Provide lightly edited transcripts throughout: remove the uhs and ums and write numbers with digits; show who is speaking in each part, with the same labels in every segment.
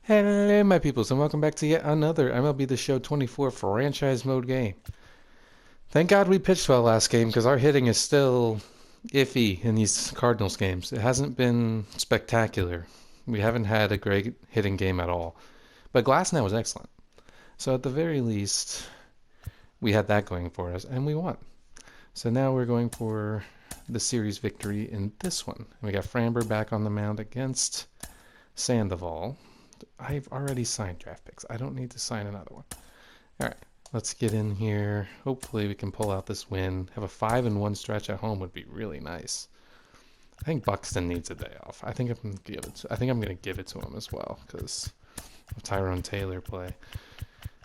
Speaker 1: Hello, my peoples, and welcome back to yet another MLB The Show 24 franchise mode game. Thank God we pitched well last game because our hitting is still iffy in these Cardinals games. It hasn't been spectacular. We haven't had a great hitting game at all. But Glasnow was excellent. So at the very least, we had that going for us, and we won. So now we're going for the series victory in this one. We got Framber back on the mound against Sandoval. I've already signed draft picks. I don't need to sign another one. All right, let's get in here. Hopefully we can pull out this win. Have a 5-1 stretch at home would be really nice. I think Buxton needs a day off. I think I'm gonna give it to him as well because of Tyrone Taylor play.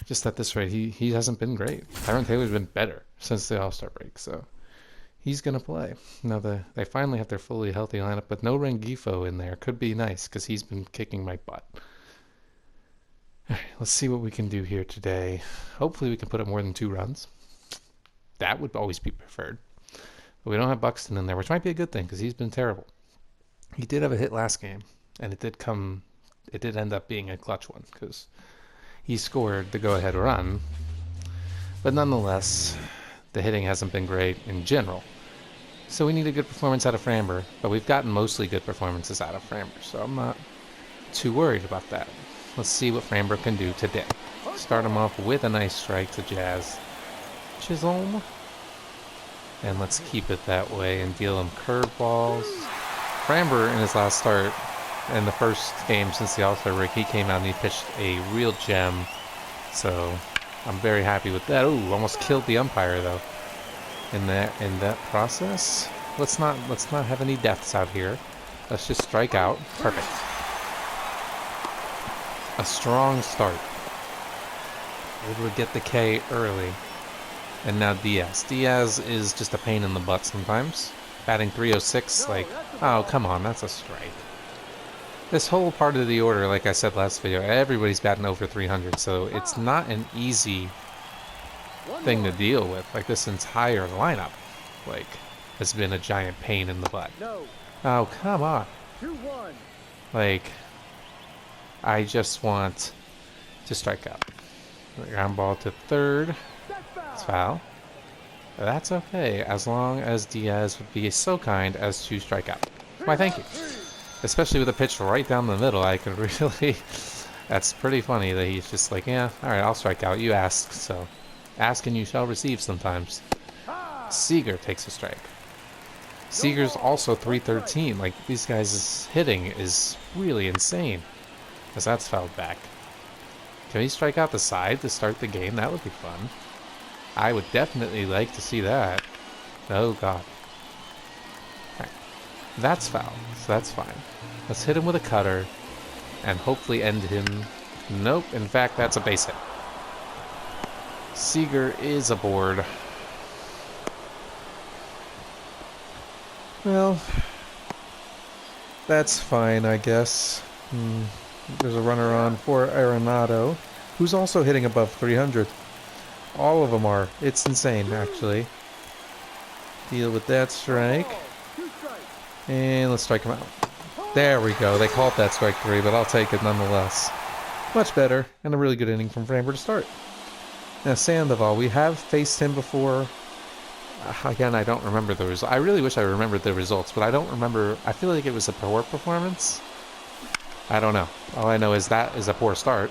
Speaker 1: Just at this rate, he hasn't been great. Tyrone Taylor's been better since the All-Star break, so he's gonna play. Now they finally have their fully healthy lineup, but no Rengifo in there. Could be nice because he's been kicking my butt. Alright, let's see what we can do here today. Hopefully we can put up more than 2 runs. That would always be preferred. But we don't have Buxton in there, which might be a good thing because he's been terrible. He did have a hit last game, and it did end up being a clutch one because he scored the go-ahead run. But nonetheless, the hitting hasn't been great in general. So we need a good performance out of Framber, but we've gotten mostly good performances out of Framber, so I'm not too worried about that. Let's see what Framber can do today. Start him off with a nice strike to Jazz Chisholm. And let's keep it that way and deal him curveballs. Framber in his last start, in the first game since the All-Star break, he came out and he pitched a real gem. So I'm very happy with that. Ooh, almost killed the umpire though. In that process. Let's not have any deaths out here. Let's just strike out. Perfect. A strong start. Able to get the K early. And now Diaz. Diaz is just a pain in the butt sometimes. Batting 306, like, oh, come on, that's a strike. This whole part of the order, like I said last video, everybody's batting over 300, so it's not an easy thing to deal with. Like, this entire lineup, like, has been a giant pain in the butt. Oh, come on. Like, I just want to strike out. Ground ball to third. It's foul. But that's okay, as long as Diaz would be so kind as to strike out. Why, thank you. Especially with a pitch right down the middle, I could really... That's pretty funny that he's just like, yeah, alright, I'll strike out. You asked, so... Ask and you shall receive sometimes. Seager takes a strike. Seager's also 313. Like, these guys' hitting is really insane. As that's fouled back. Can he strike out the side to start the game? That would be fun. I would definitely like to see that. Oh god. Right. That's foul, so that's fine. Let's hit him with a cutter and hopefully end him. Nope, in fact that's a base hit. Seager is aboard. Well, that's fine, I guess. There's a runner on for Arenado, who's also hitting above 300. All of them are. It's insane, actually. Deal with that strike. And let's strike him out. There we go. They called that strike 3, but I'll take it nonetheless. Much better, and a really good inning from Framber to start. Now, Sandoval, we have faced him before. Again, I don't remember the results. I really wish I remembered the results, but I don't remember. I feel like it was a poor performance. I don't know. All I know is that is a poor start.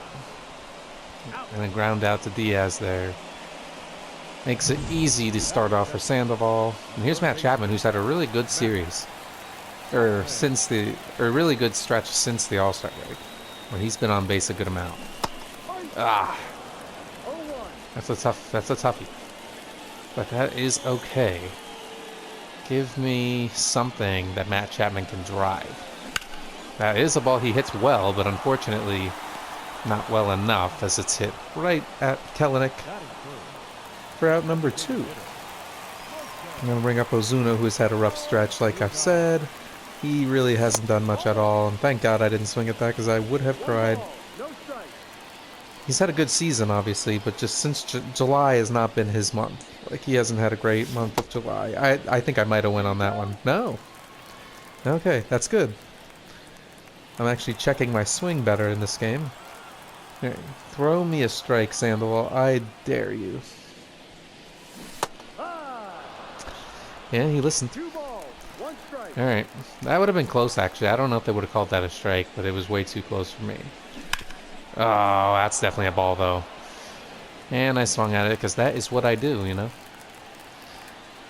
Speaker 1: And a ground out to Diaz there. Makes it easy to start off for Sandoval. And here's Matt Chapman, who's had a really good series. Or really good stretch since the All-Star break. When he's been on base a good amount. Ah. That's a toughie. But that is okay. Give me something that Matt Chapman can drive. That is a ball he hits well, but unfortunately not well enough as it's hit right at Kelenic for out number 2. I'm going to bring up Ozuna, who has had a rough stretch, like I've said. He really hasn't done much at all, and thank God I didn't swing at that because I would have cried. He's had a good season, obviously, but just since July has not been his month. Like, he hasn't had a great month of July. I think I might have went on that one. No. Okay, that's good. I'm actually checking my swing better in this game. Here, throw me a strike, Sandoval. I dare you. Yeah, he listened.
Speaker 2: 2 balls, 1 strike.
Speaker 1: Alright. That would have been close, actually. I don't know if they would have called that a strike, but it was way too close for me. Oh, that's definitely a ball, though. And I swung at it, because that is what I do, you know?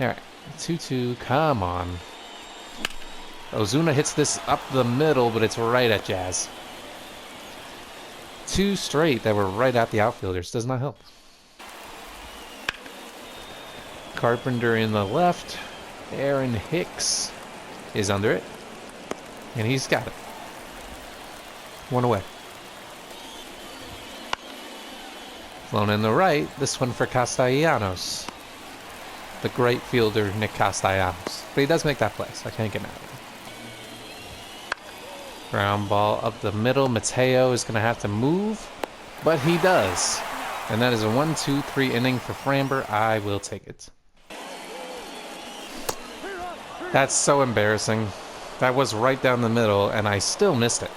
Speaker 1: Alright. 2-2. Come on. Ozuna hits this up the middle, but it's right at Jazz. 2 straight that were right at the outfielders. Does not help. Carpenter in the left. Aaron Hicks is under it. And he's got it. 1 away. Flown in the right. This one for Castellanos. The great fielder, Nick Castellanos. But he does make that play, so I can't get mad at him. Ground ball up the middle. Mateo is going to have to move. But he does. And that is a 1-2-3 inning for Framber. I will take it. That's so embarrassing. That was right down the middle, and I still missed it.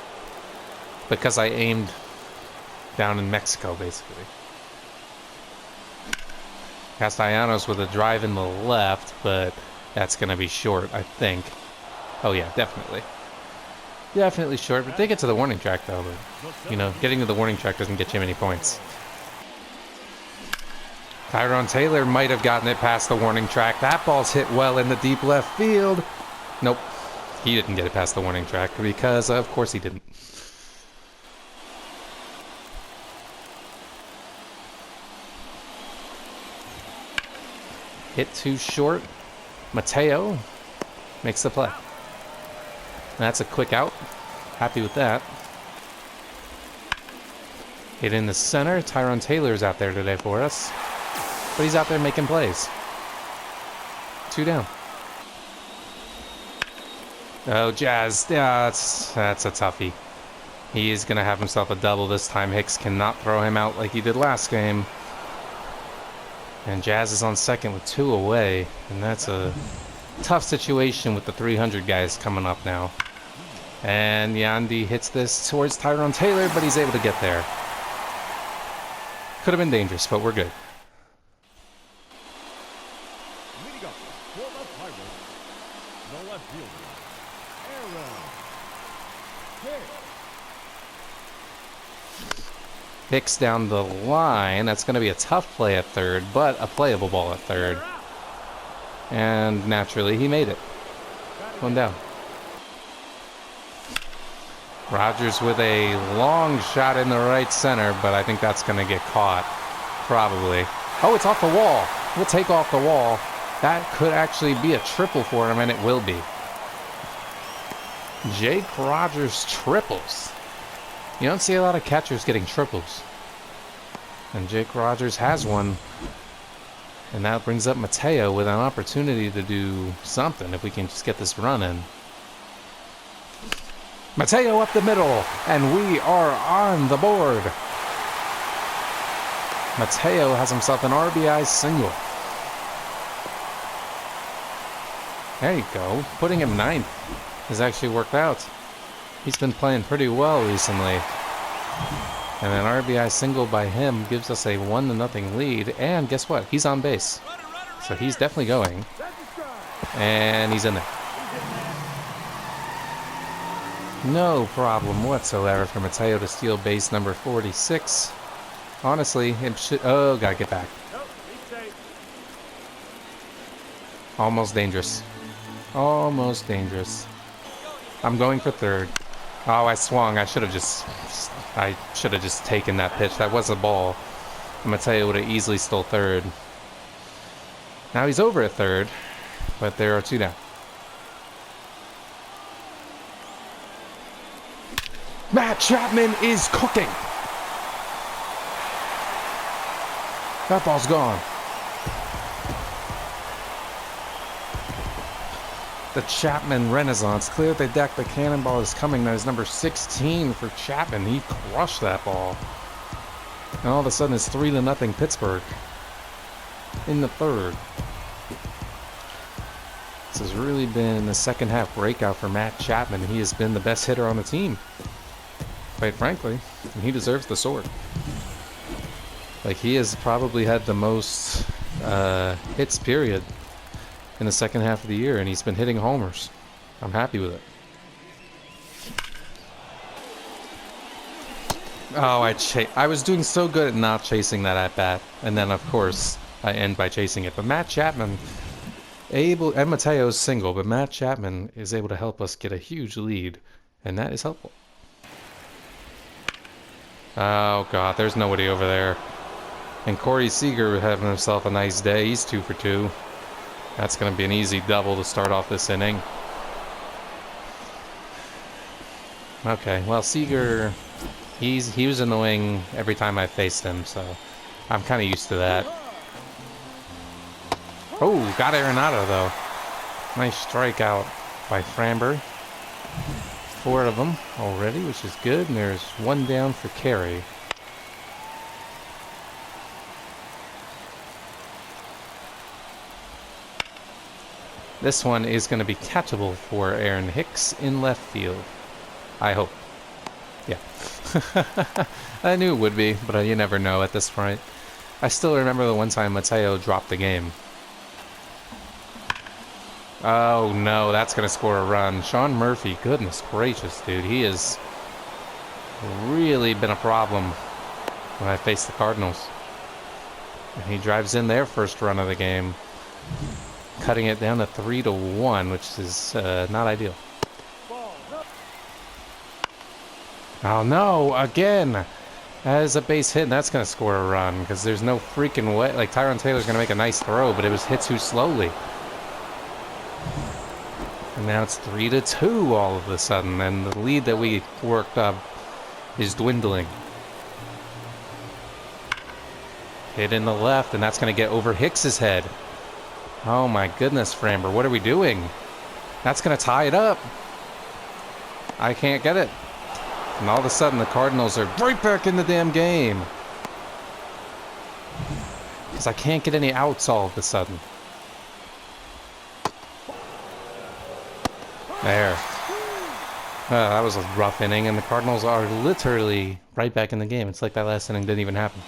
Speaker 1: Because I aimed down in Mexico, basically. Castellanos with a drive in the left, but that's going to be short, I think. Oh, yeah, definitely. Definitely short, but they get to the warning track, though. But, you know, getting to the warning track doesn't get you many points. Tyrone Taylor might have gotten it past the warning track. That ball's hit well in the deep left field. Nope. He didn't get it past the warning track because, of course, he didn't. Hit too short. Mateo makes the play. That's a quick out. Happy with that. Hit in the center. Tyrone Taylor's out there today for us. But he's out there making plays. 2 down. Oh, Jazz. Yeah, that's a toughie. He is going to have himself a double this time. Hicks cannot throw him out like he did last game. And Jazz is on second with 2 away. And that's a tough situation with the 300 guys coming up now. And Yandy hits this towards Tyrone Taylor, but he's able to get there. Could have been dangerous, but we're good.
Speaker 2: Leading up for the Pirates, the left fielder, Aaron Hicks.
Speaker 1: Hicks down the line. That's going to be a tough play at third, but a playable ball at third. And naturally, he made it. 1 down. Rogers with a long shot in the right center, but I think that's going to get caught. Probably. Oh, it's off the wall. We'll take off the wall. That could actually be a triple for him, and it will be. Jake Rogers triples. You don't see a lot of catchers getting triples. And Jake Rogers has one. And that brings up Mateo with an opportunity to do something if we can just get this run in. Mateo up the middle, and we are on the board. Mateo has himself an RBI single. There you go. Putting him 9th has actually worked out. He's been playing pretty well recently. And an RBI single by him gives us a 1-0 lead. And guess what? He's on base. So he's definitely going. And he's in there. No problem whatsoever for Mateo to steal base number 46. Honestly, it should... Oh, gotta get back. Almost dangerous. Almost dangerous. I'm going for third. Oh, I swung. I should have just taken that pitch. That was a ball. Mateo would have easily stole third. Now he's over at third, but there are 2 down. Matt Chapman is cooking. That ball's gone. The Chapman Renaissance cleared the deck. The cannonball is coming. That is number 16 for Chapman. He crushed that ball. And all of a sudden it's 3-0 Pittsburgh in the third. This has really been a second half breakout for Matt Chapman. He has been the best hitter on the team, quite frankly, and he deserves the sword. Like, he has probably had the most hits, period, in the second half of the year, and he's been hitting homers. I'm happy with it. Oh, I was doing so good at not chasing that at bat, and then of course I end by chasing it. But Matt Chapman and Mateo's single, but Matt Chapman is able to help us get a huge lead, and that is helpful. Oh god, there's nobody over there. And Corey Seager having himself a nice day. He's 2 for 2. That's going to be an easy double to start off this inning. Okay, well, Seager, he was annoying every time I faced him, so I'm kind of used to that. Oh, got Arenado, though. Nice strikeout by Framber. 4 of them already, which is good, and there's 1 down for Carey. This one is going to be catchable for Aaron Hicks in left field. I hope. Yeah. I knew it would be, but you never know at this point. I still remember the one time Mateo dropped the game. Oh no, that's going to score a run. Sean Murphy, goodness gracious, dude. He has really been a problem when I face the Cardinals. And he drives in their first run of the game, cutting it down to 3-1, which is not ideal. Oh no, again! That is a base hit, and that's going to score a run, because there's no freaking way. Like, Tyrone Taylor's going to make a nice throw, but it was hit too slowly. And now it's 3-2 all of a sudden, and the lead that we worked up is dwindling. Hit in the left, and that's going to get over Hicks's head. Oh my goodness, Framber, what are we doing? That's going to tie it up. I can't get it. And all of a sudden, the Cardinals are right back in the damn game. Because I can't get any outs all of a sudden. There. That was a rough inning, and the Cardinals are literally right back in the game. It's like that last inning didn't even happen.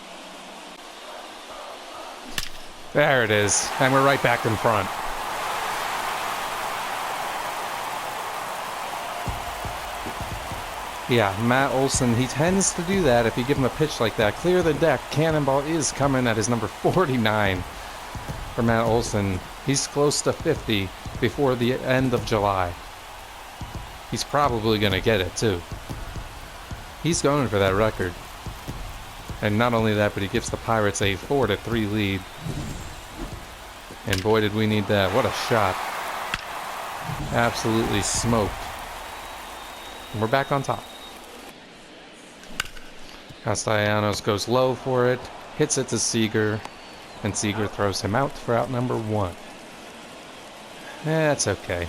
Speaker 1: There it is, and we're right back in front. Yeah, Matt Olson, he tends to do that if you give him a pitch like that. Clear the deck. Cannonball is coming at his number 49 for Matt Olson. He's close to 50 before the end of July. He's probably going to get it, too. He's going for that record. And not only that, but he gives the Pirates a 4-3 lead. And boy, did we need that. What a shot. Absolutely smoked. And we're back on top. Castellanos goes low for it, hits it to Seager, and Seager throws him out for out number 1. That's okay.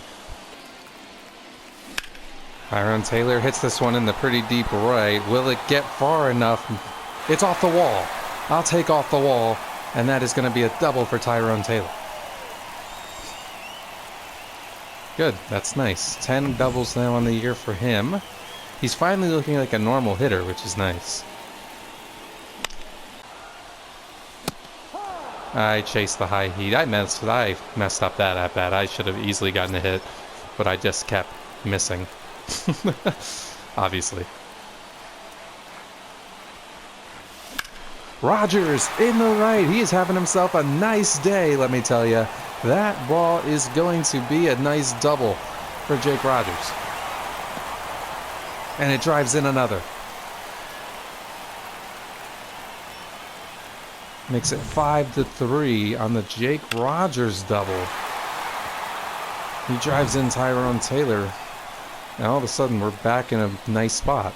Speaker 1: Tyrone Taylor hits this one in the pretty deep right. Will it get far enough? It's off the wall. I'll take off the wall, and that is going to be a double for Tyrone Taylor. Good, that's nice. 10 doubles now on the year for him. He's finally looking like a normal hitter, which is nice. I chased the high heat. I messed up that at bat. I should have easily gotten a hit, but I just kept missing. Obviously. Rogers in the right. He is having himself a nice day, let me tell you. That ball is going to be a nice double for Jake Rogers. And it drives in another. Makes it 5-3 on the Jake Rogers double. He drives in Tyrone Taylor. And all of a sudden, we're back in a nice spot.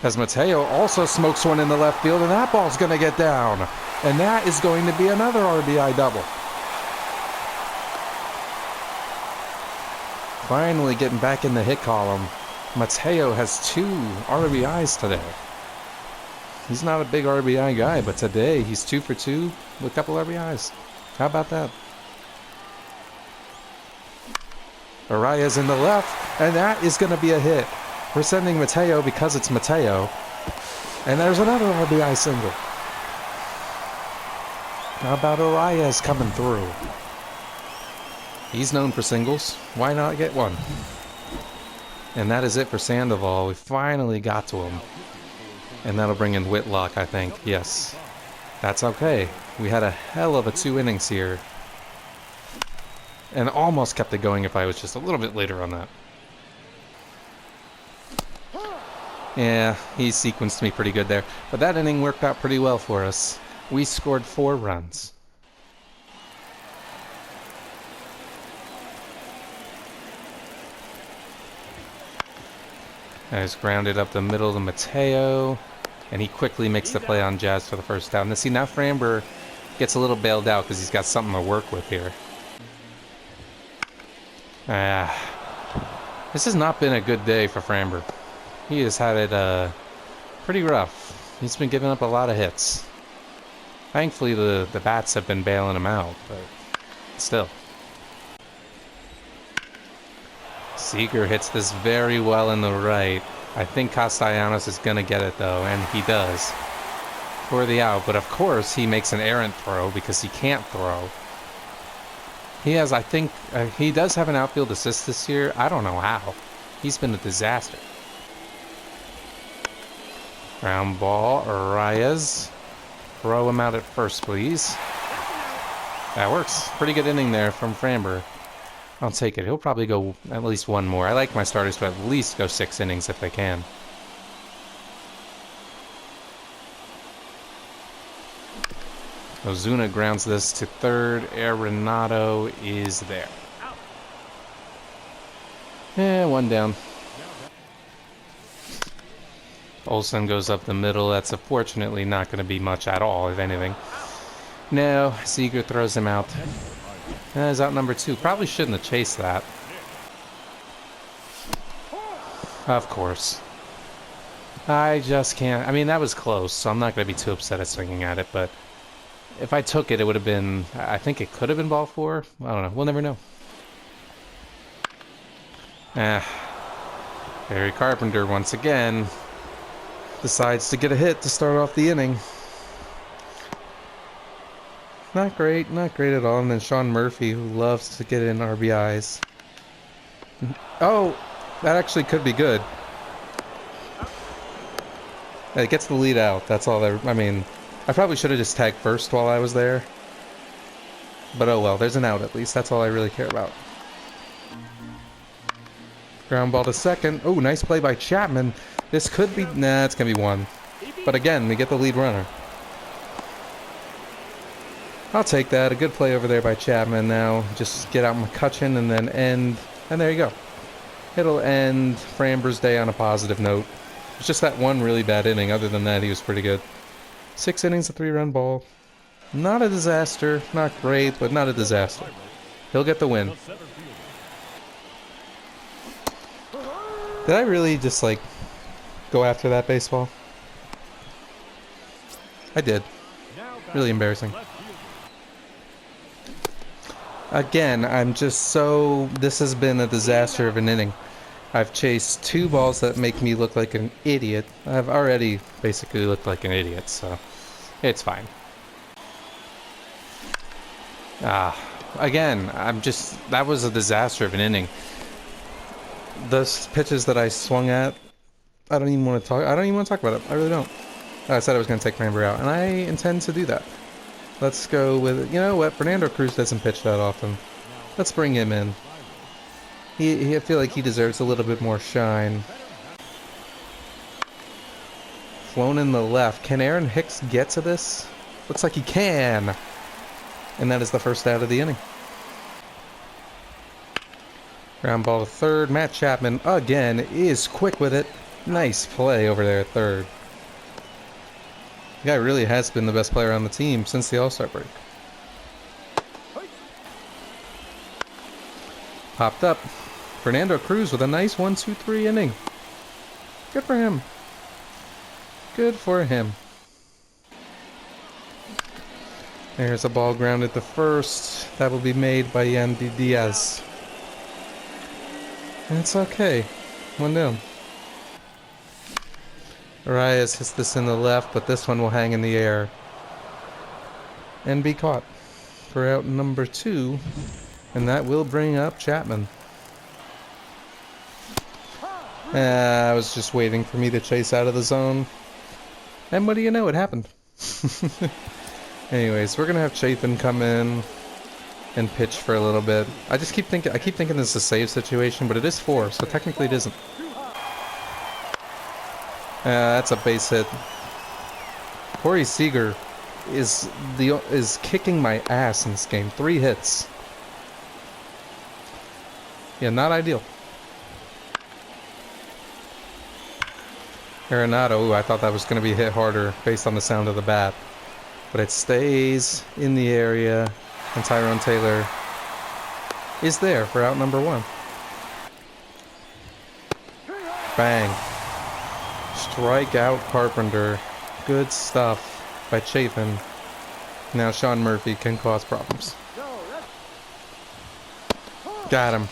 Speaker 1: As Mateo also smokes one in the left field, and that ball's going to get down. And that is going to be another RBI double. Finally getting back in the hit column. Mateo has 2 RBIs today. He's not a big RBI guy, but today he's 2 for 2 with a couple RBIs. How about that? Arias in the left, and that is going to be a hit. We're sending Mateo because it's Mateo. And there's another RBI single. How about Arias coming through? He's known for singles. Why not get one? And that is it for Sandoval. We finally got to him. And that'll bring in Whitlock, I think. Yes. That's okay. We had a hell of a 2 innings here. And almost kept it going if I was just a little bit later on that. Yeah, he sequenced me pretty good there. But that inning worked out pretty well for us. We scored 4 runs. I just grounded up the middle to Mateo. And he quickly makes the play on Jazz for the first down. Now see, now Framber gets a little bailed out because he's got something to work with here. This has not been a good day for Framber. He has had it pretty rough. He's been giving up a lot of hits. Thankfully, the bats have been bailing him out, but still. Seager hits this very well in the right. I think Castellanos is going to get it, though, and he does. For the out, but of course he makes an errant throw because he can't throw. He has, I think, he does have an outfield assist this year. I don't know how. He's been a disaster. Ground ball, Arias. Throw him out at first, please. That works. Pretty good inning there from Framber. I'll take it. He'll probably go at least one more. I like my starters to at least go 6 innings if they can. Ozuna grounds this to third. Arenado is there. Yeah, 1 down. Olsen goes up the middle. That's unfortunately not going to be much at all, if anything. No, Seager throws him out. He's out number 2. Probably shouldn't have chased that. Of course. I just can't. I mean, that was close, so I'm not going to be too upset at swinging at it, but if I took it, it would have been... I think it could have been ball 4. I don't know. We'll never know. Barry Carpenter, once again, decides to get a hit to start off the inning. Not great at all. And then Sean Murphy, who loves to get in RBIs. Oh, that actually could be good. It gets the lead out. That's all there. I mean, I probably should have just tagged first while I was there. But oh well, there's an out at least. That's all I really care about. Ground ball to second. Oh, nice play by Chapman. This could be... Nah, it's going to be 1. But again, we get the lead runner. I'll take that. A good play over there by Chapman now. Just get out McCutcheon and then end. And there you go. It'll end Framber's day on a positive note. It's just that one really bad inning. Other than that, he was pretty good. 6 innings, a 3-run ball. Not a disaster. Not great, but not a disaster. He'll get the win. Did I really just, like, go after that baseball? I did. Really embarrassing. Again, I'm just so... This has been a disaster of an inning. I've chased 2 balls that make me look like an idiot. I've already basically looked like an idiot, so it's fine. Again, I'm just... That was a disaster of an inning. Those pitches that I swung at, I don't even want to talk about it. I really don't. I said I was going to take Framber out, and I intend to do that. Let's go with, you know what, Fernando Cruz doesn't pitch that often. Let's bring him in. I feel like he deserves a little bit more shine. Flown in the left. Can Aaron Hicks get to this? Looks like he can. And that is the first out of the inning. Ground ball to third. Matt Chapman, again, is quick with it. Nice play over there at third. The guy really has been the best player on the team since the All-Star break. Popped up. Fernando Cruz with a nice 1-2-3 inning. Good for him. Good for him. There's a ball grounded to first. That will be made by Yandy Diaz. It's okay. 1-0. Arias hits this in the left, but this one will hang in the air and be caught for out number 2, and that will bring up Chapman. I was just waiting for me to chase out of the zone, and what do you know, it happened. Anyways, we're gonna have Chapin come in and pitch for a little bit. I keep thinking this is a save situation, but it is 4, so technically it isn't. That's a base hit. Corey Seager is kicking my ass in this game. 3 hits. Yeah, not ideal. Arenado, ooh, I thought that was going to be hit harder based on the sound of the bat. But it stays in the area, and Tyrone Taylor is there for out number 1. Bang. Strike out Carpenter. Good stuff by Chafin. Now Sean Murphy can cause problems. Got him.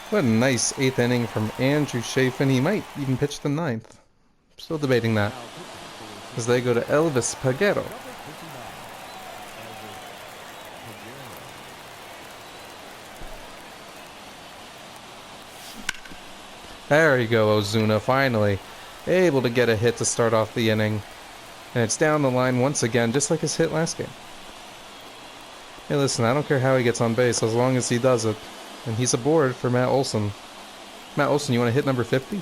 Speaker 1: What a nice 8th inning from Andrew Chafin. He might even pitch the 9th. Still debating that. As they go to Elvis Peguero. There you go, Ozuna, finally able to get a hit to start off the inning. And it's down the line once again, just like his hit last game. Hey, listen, I don't care how he gets on base, as long as he does it. And he's aboard for Matt Olson. Matt Olson, you want to hit number 50?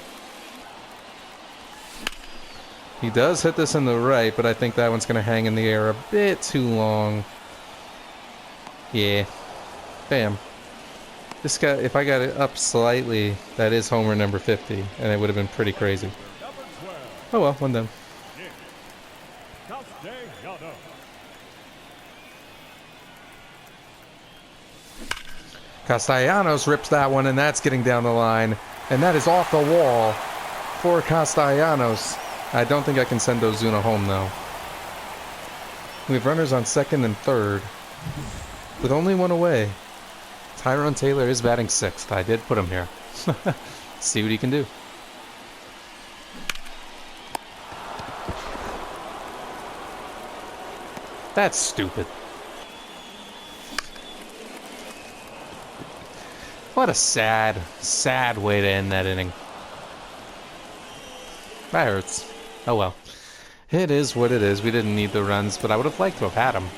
Speaker 1: He does hit this in the right, but I think that one's going to hang in the air a bit too long. Yeah. Bam. This guy, if I got it up slightly, that is homer number 50, and it would have been pretty crazy. Oh well, 1 down. Castellanos rips that one, and that's getting down the line. And that is off the wall for Castellanos. I don't think I can send Ozuna home, though. We have runners on second and third, with only 1 away. Tyrone Taylor is batting 6th. I did put him here. See what he can do. That's stupid. What a sad, sad way to end that inning. That hurts. Oh well. It is what it is. We didn't need the runs, but I would have liked to have had them.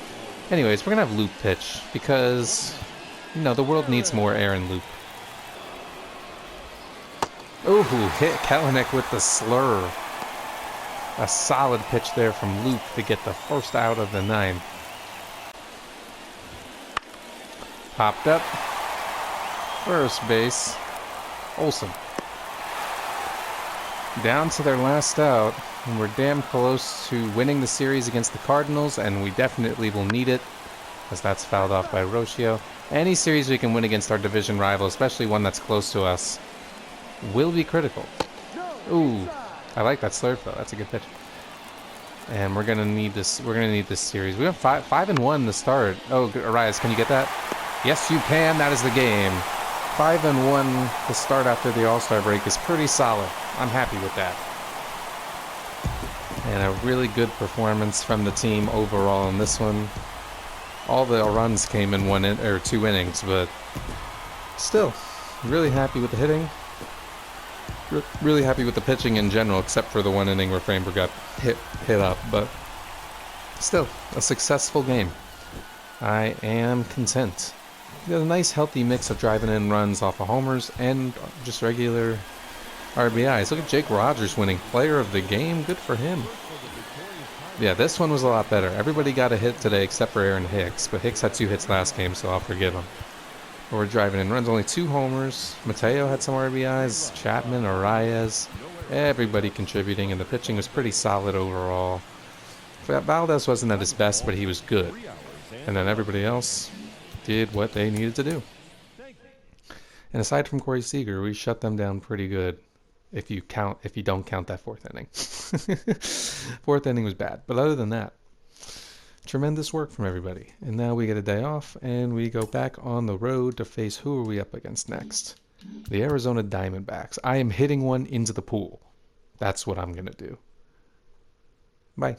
Speaker 1: Anyways, we're going to have Loop pitch because, you know, the world needs more Aaron Loop. Ooh, hit Kelenic with the slur. A solid pitch there from Loop to get the first out of the 9th. Popped up. First base. Olsen. Down to their last out. And we're damn close to winning the series against the Cardinals, and we definitely will need it, as that's fouled off by Rocio. Any series we can win against our division rival, especially one that's close to us, will be critical. Ooh, I like that slurve though. That's a good pitch. And we're gonna need this. We're gonna need this series. We have 5-1 to start. Oh, Arias, can you get that? Yes, you can. That is the game. 5-1 to start after the All-Star break is pretty solid. I'm happy with that. And a really good performance from the team overall in this one. All the runs came in 2 innings, but still, really happy with the hitting. Really happy with the pitching in general, except for the 1 inning where Framber got hit up. But still, a successful game. I am content. We got a nice healthy mix of driving in runs off of homers and just regular RBIs. Look at Jake Rogers winning Player of the Game. Good for him. Yeah, this one was a lot better. Everybody got a hit today except for Aaron Hicks, but Hicks had 2 hits last game, so I'll forgive him. But we're driving in runs, only 2 homers. Mateo had some RBIs, Chapman, Arias, everybody contributing, and the pitching was pretty solid overall. Valdez wasn't at his best, but he was good. And then everybody else did what they needed to do. And aside from Corey Seager, we shut them down pretty good. If you don't count that 4th inning. 4th inning was bad. But other than that, tremendous work from everybody. And now we get a day off, and we go back on the road to face, who are we up against next? The Arizona Diamondbacks. I am hitting one into the pool. That's what I'm going to do. Bye.